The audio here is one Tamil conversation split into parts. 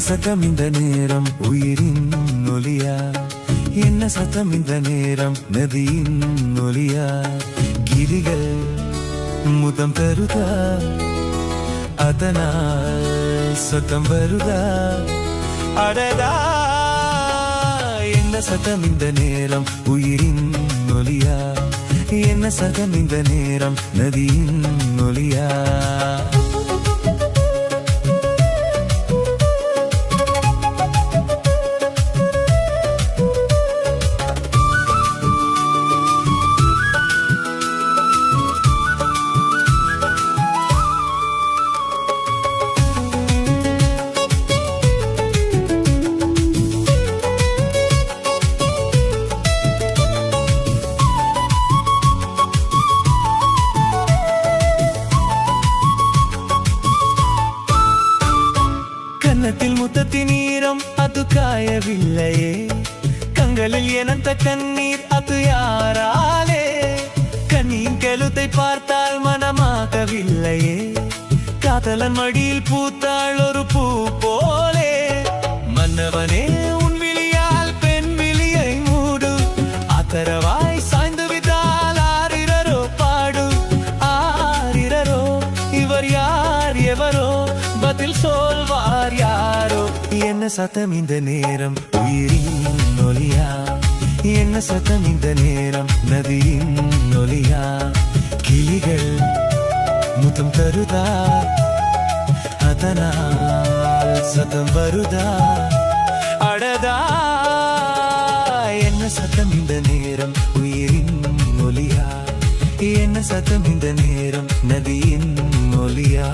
சத்தம் இந்த நேரம் உயிரின் ஒலியா? என்ன சத்தம் இந்த நேரம் நதியின் ஒலியா? கிளிகள் முத்தம் தருதா, அதனால் சத்தம் வருதா? அடடா, என்ன சத்தம் இந்த நேரம் உயிரின் ஒலியா? என்ன சத்தம் இந்த நேரம் நதியின் ஒலியா? கன்னத்தில் முத்தத்தின் ஈரம் அது காயவில்லையே, கண்களில் எனந்த கண்ணீர் அது யாராலே? கண்ணின் கழுத்தை பார்த்தால் மனமாகவில்லையே, காதலன் மடியில் பூத்தாள் ஒரு பூ போலே. மன்னவனே உன் விழியால் பெண் விழியை மூடு, ஆதரவாய் சாய்ந்து விட்டால் ஆரிரரோ பாடு. ஆரிரரோ இவர் யார் எவரோ, பதில் சொல்வார் யாரோ? என்ன சத்தம் இந்த நேரம் உயிரின் ஒலியா? என்ன சத்தம் இந்த நேரம் நதியின் ஒலியா? கிளிகள் முத்தம் தருதா, அதனால் சத்தம் வருதா? அடடா, என்ன சத்தம் இந்த நேரம் உயிரின் ஒலியா? என்ன சத்தம் இந்த நேரம் நதியின் ஒலியா?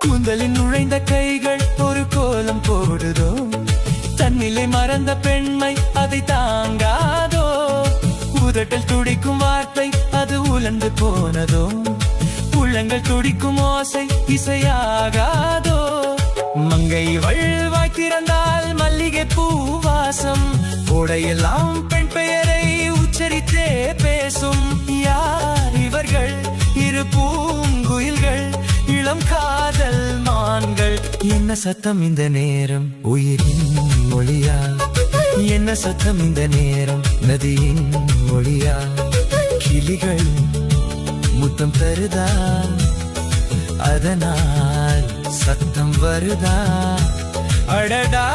கூந்தலில் நுழைந்த கைகள் ஒரு கோலம் போடுதோ, தன்னிலை மறந்த பெண்மை அதை தாங்காதோ. உதட்டல் துடிக்கும் வார்த்தை அது உலர்ந்து போனதோ, உள்ளங்கள் துடிக்கும் ஓசை இசையாகாதோ. மங்கை வாய் திறந்தால் மல்லிகை பூவாசம், உடையெல்லாம் பெண் பெயரை உச்சரித்தே பேசும். யார் இவர்கள்? இரு பூங்குயில்கள், இளம் காதல் மான்கள். என்ன சத்தம் இந்த நேரம் உயிரின் மொழியா? என்ன சத்தம் இந்த நேரம் நதியின் மொழியா? கிளிகள் முத்தம் தருதா, அதனால் சத்தம் வருதா? அடடா,